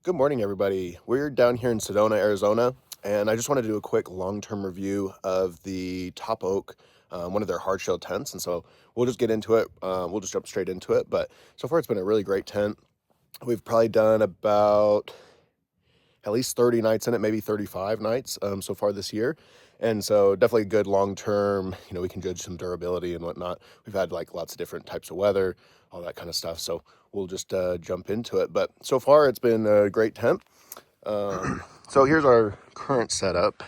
Good morning, everybody. We're down here in Sedona, Arizona, and I just wanted to do a quick long-term review of the TopOak, one of their hard shell tents. And so we'll just get into it. We'll just jump straight into it. But so far, it's been a really great tent. We've probably done about at least 30 nights in it, maybe 35 nights so far this year. And so definitely good long-term, we can judge some durability and whatnot. We've had like lots of different types of weather, all that kind of stuff. So we'll just jump into it. But so far it's been a great tent. So here's our current setup.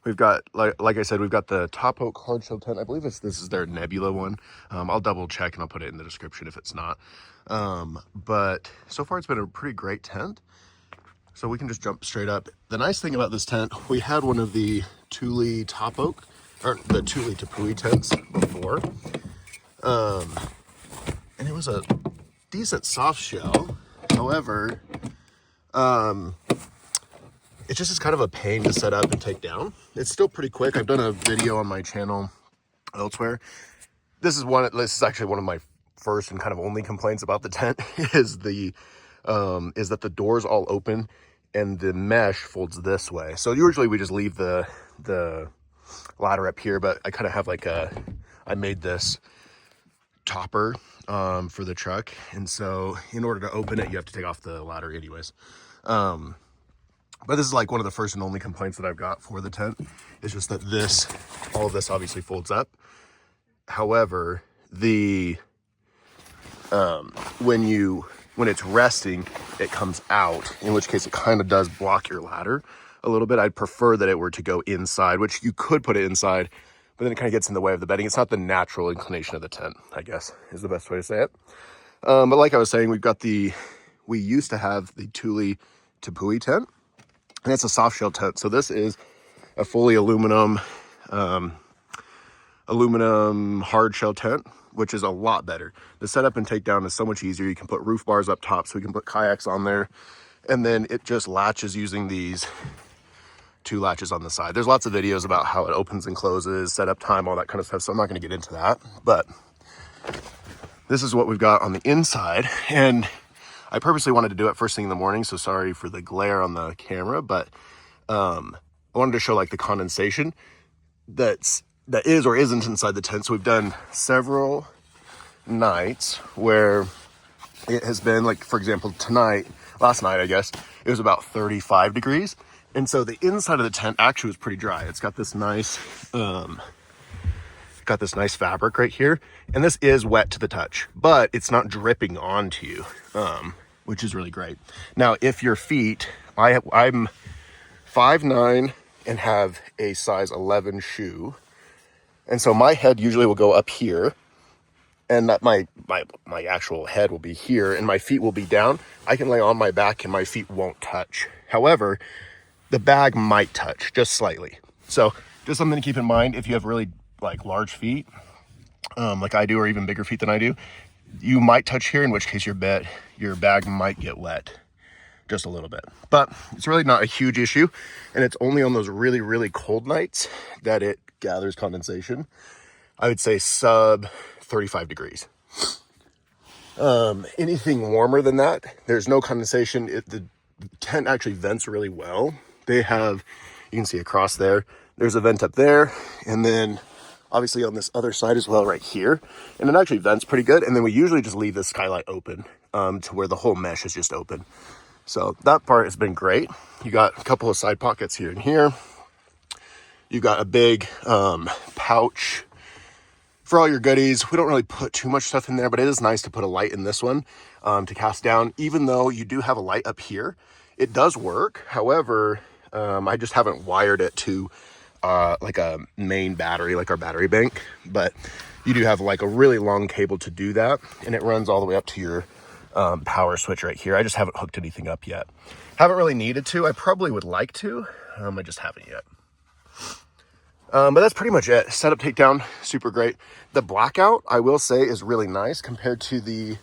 We've got, like I said, we've got the TopOak hard shell tent. I believe this is their Nebula one. I'll double check and I'll put it in the description if it's not. But so far it's been a pretty great tent. So we can just jump straight up. The nice thing about this tent, we had one of the Thule TopOak, or the Thule Tepui tents before. And it was a decent soft shell. However, it just is kind of a pain to set up and take down. It's still pretty quick. I've done a video on my channel elsewhere. This is actually one of my first and kind of only complaints about the tent is that the doors all open and the mesh folds this way. So usually we just leave the ladder up here, but I kind of have I made this topper for the truck. And so in order to open it, you have to take off the ladder anyways. But this is like one of the first and only complaints that I've got for the tent. It's just that all of this obviously folds up. However, when it's resting, it comes out, in which case it kind of does block your ladder a little bit. I'd prefer that it were to go inside, which you could put it inside, but then it kind of gets in the way of the bedding. It's not the natural inclination of the tent, I guess, is the best way to say it. But like I was saying, we used to have the Thule Tepui tent, and it's a soft shell tent. So this is a fully aluminum hard shell tent, which is a lot better. The setup and takedown is so much easier. You can put roof bars up top, so we can put kayaks on there, and then it just latches using these two latches on the side. There's lots of videos about how it opens and closes, setup time, all that kind of stuff, so I'm not going to get into that. But this is what we've got on the inside, and I purposely wanted to do it first thing in the morning, so sorry for the glare on the camera, but I wanted to show like the condensation that is or isn't inside the tent. So we've done several nights where it has been like, for example, last night, I guess, it was about 35 degrees. And so the inside of the tent actually was pretty dry. It's got this nice fabric right here. And this is wet to the touch, but it's not dripping onto you, which is really great. Now, if your feet, I'm 5'9" and have a size 11 shoe. And so my head usually will go up here, and that my actual head will be here, and my feet will be down. I can lay on my back and my feet won't touch. However, the bag might touch just slightly. So just something to keep in mind if you have really like large feet, like I do, or even bigger feet than I do, you might touch here, in which case your bag might get wet just a little bit. But it's really not a huge issue, and it's only on those really, really cold nights that it gathers condensation. I would say sub 35 degrees. Anything warmer than that, there's no condensation. The tent actually vents really well. You can see across there's a vent up there, and then obviously on this other side as well right here, and it actually vents pretty good. And then we usually just leave the skylight open to where the whole mesh is just open. So that part has been great. You got a couple of side pockets here and here. You got a big pouch for all your goodies. We don't really put too much stuff in there, but it is nice to put a light in this one to cast down. Even though you do have a light up here, it does work. However, I just haven't wired it to like a main battery, like our battery bank. But you do have like a really long cable to do that, and it runs all the way up to your power switch right here. I just haven't hooked anything up yet. Haven't really needed to. I probably would like to. I just haven't yet. But that's pretty much it. Setup, takedown, super great. The blackout, I will say, is really nice compared to the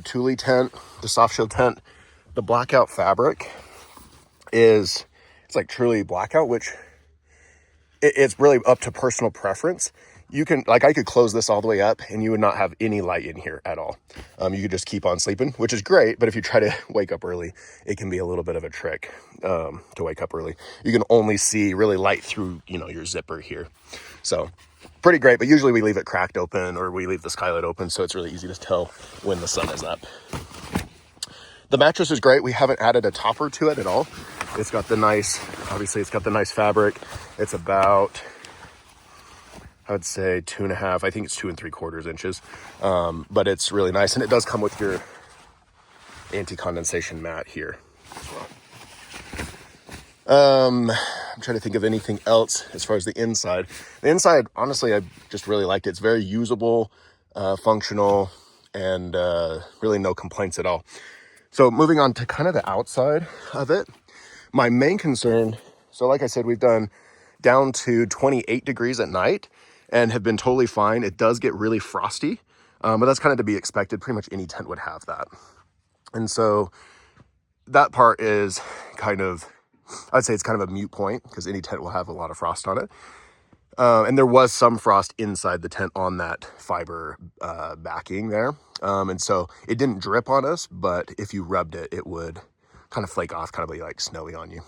Thule tent, the soft shell tent. The blackout fabric it's like truly blackout, which it's really up to personal preference. you can, like, I could close this all the way up and you would not have any light in here at all. You could just keep on sleeping, which is great. But if you try to wake up early, it can be a little bit of a trick to wake up early. You can only see really light through, you know, your zipper here. So pretty great. But usually we leave it cracked open or we leave the skylight open. So it's really easy to tell when the sun is up. The mattress is great. We haven't added a topper to it at all. It's got the nice, obviously it's got the nice fabric. It's about, I would say 2.5, I think it's 2 3/4 inches. But it's really nice. And it does come with your anti-condensation mat here as well. I'm trying to think of anything else as far as the inside. The inside, honestly, I just really liked it. It's very usable, functional, and really no complaints at all. So moving on to kind of the outside of it, my main concern, so like I said, we've done down to 28 degrees at night and have been totally fine. It does get really frosty, but that's kind of to be expected. Pretty much any tent would have that. And so that part is kind of, I'd say it's kind of a moot point because any tent will have a lot of frost on it. And there was some frost inside the tent on that fiber backing there. And so it didn't drip on us, but if you rubbed it, it would kind of flake off, kind of be like snowy on you.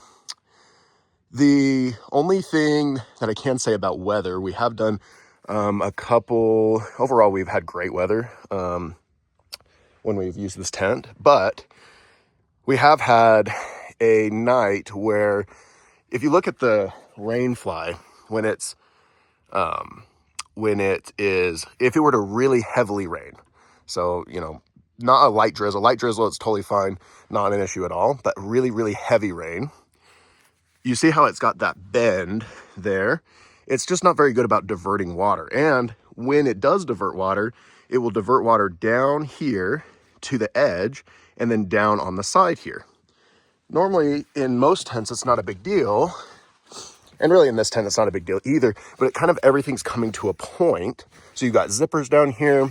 The only thing that I can say about weather, we have done a couple, overall we've had great weather when we've used this tent, but we have had a night where if you look at the rain fly, when it is, if it were to really heavily rain, so, you know, not a light drizzle, it's totally fine, not an issue at all, but really, really heavy rain, you see how it's got that bend there? It's just not very good about diverting water. And when it does divert water, it will divert water down here to the edge and then down on the side here. Normally, in most tents, it's not a big deal. And really in this tent, it's not a big deal either, but it kind of everything's coming to a point. So you've got zippers down here.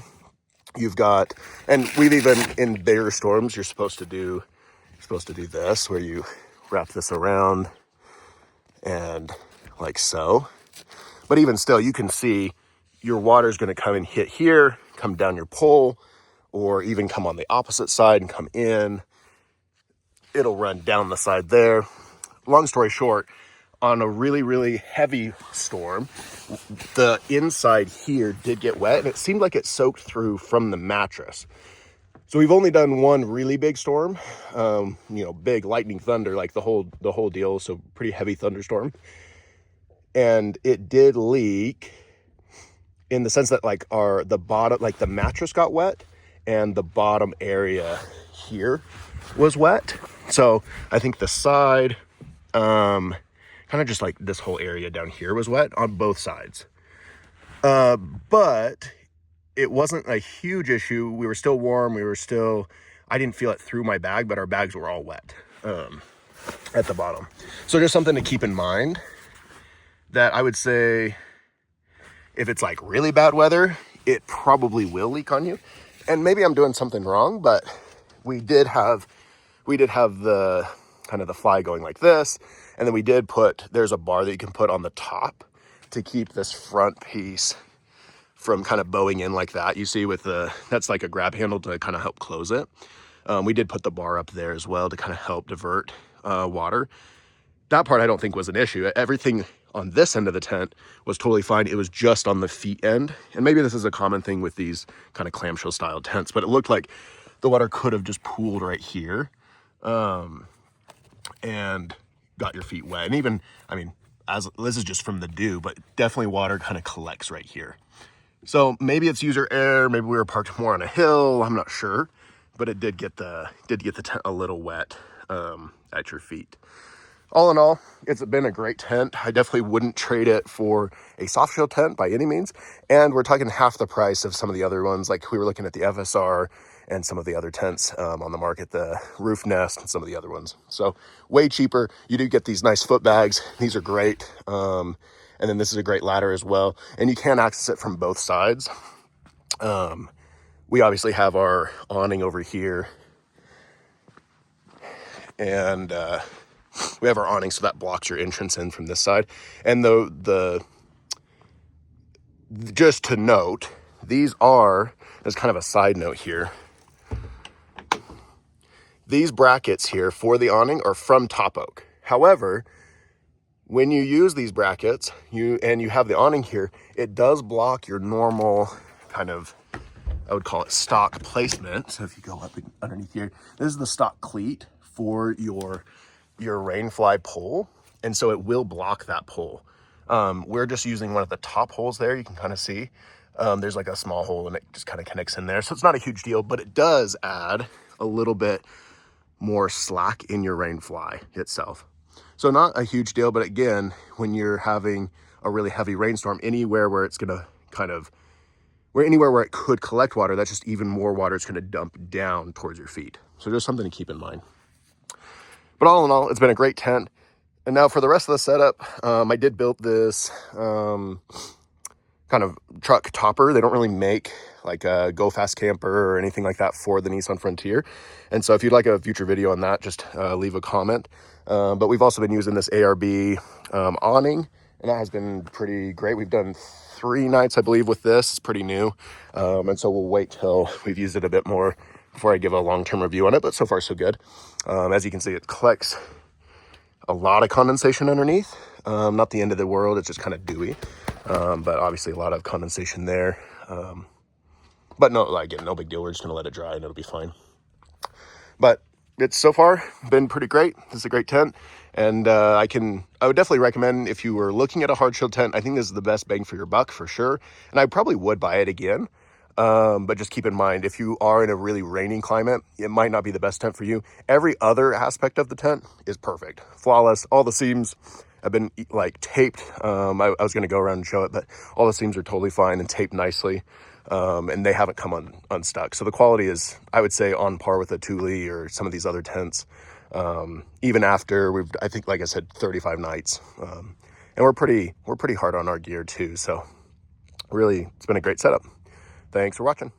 You've got, and we've even, in bigger storms, you're supposed to do this, where you wrap this around and like so. But even still, you can see your water's going to come and hit here, come down your pole, or even come on the opposite side and come in. It'll run down the side there. Long story short, on a really, really heavy storm, the inside here did get wet, and it seemed like it soaked through from the mattress. So we've only done one really big storm, you know, big lightning thunder, like the whole deal. So pretty heavy thunderstorm. And it did leak in the sense that like the bottom, like the mattress got wet and the bottom area here was wet. So I think the side, kind of just like this whole area down here was wet on both sides. But it wasn't a huge issue. We were still warm. I didn't feel it through my bag, but our bags were all wet at the bottom. So just something to keep in mind, that I would say if it's like really bad weather, it probably will leak on you. And maybe I'm doing something wrong, but we did have the kind of the fly going like this. And then there's a bar that you can put on the top to keep this front piece from kind of bowing in like that. You see that's like a grab handle to kind of help close it. We did put the bar up there as well to kind of help divert water. That part I don't think was an issue. Everything on this end of the tent was totally fine. It was just on the feet end. And maybe this is a common thing with these kind of clamshell style tents, but it looked like the water could have just pooled right here and got your feet wet. And even, I mean, as this is just from the dew, but definitely water kind of collects right here. So maybe it's user error. Maybe we were parked more on a hill. I'm not sure, but it did get the tent a little wet at your feet. All in all, it's been a great tent. I definitely wouldn't trade it for a soft shell tent by any means. And we're talking half the price of some of the other ones. Like we were looking at the FSR and some of the other tents on the market, the Roof Nest and some of the other ones. So way cheaper. You do get these nice foot bags. These are great. And then this is a great ladder as well. And you can access it from both sides. We obviously have our awning over here. And we have our awning, so that blocks your entrance in from this side. And the just to note, these are, as kind of a side note here, these brackets here for the awning are from TopOak. However, when you use these brackets, you have the awning here, it does block your normal kind of, I would call it stock placement. So if you go up underneath here, this is the stock cleat for your rainfly pole. And so it will block that pole. We're just using one of the top holes there. You can kind of see there's like a small hole and it just kind of connects in there. So it's not a huge deal, but it does add a little bit more slack in your rainfly itself. So not a huge deal, but again, when you're having a really heavy rainstorm, anywhere where it's gonna anywhere where it could collect water, that's just even more water it's gonna dump down towards your feet. So just something to keep in mind. But all in all, it's been a great tent. And now for the rest of the setup, I did build this kind of truck topper. They don't really make like a Go Fast camper or anything like that for the Nissan Frontier. And so if you'd like a future video on that, just leave a comment. But we've also been using this ARB awning, and that has been pretty great. We've done 3 nights, I believe, with this. It's pretty new. And so we'll wait till we've used it a bit more before I give a long-term review on it, but so far so good. As you can see, it collects a lot of condensation underneath. Not the end of the world, it's just kind of dewy. But obviously a lot of condensation there. But no, again, no big deal. We're just gonna let it dry and it'll be fine. But it's so far been pretty great. This is a great tent. And I would definitely recommend, if you were looking at a hard shell tent, I think this is the best bang for your buck for sure. And I probably would buy it again. But just keep in mind, if you are in a really rainy climate, it might not be the best tent for you. Every other aspect of the tent is perfect, flawless. All the seams have been like taped. I was going to go around and show it, but all the seams are totally fine and taped nicely. And they haven't come unstuck. So the quality is, I would say, on par with a Thule or some of these other tents. Even after I think, like I said, 35 nights. And we're pretty hard on our gear too. So really, it's been a great setup. Thanks for watching.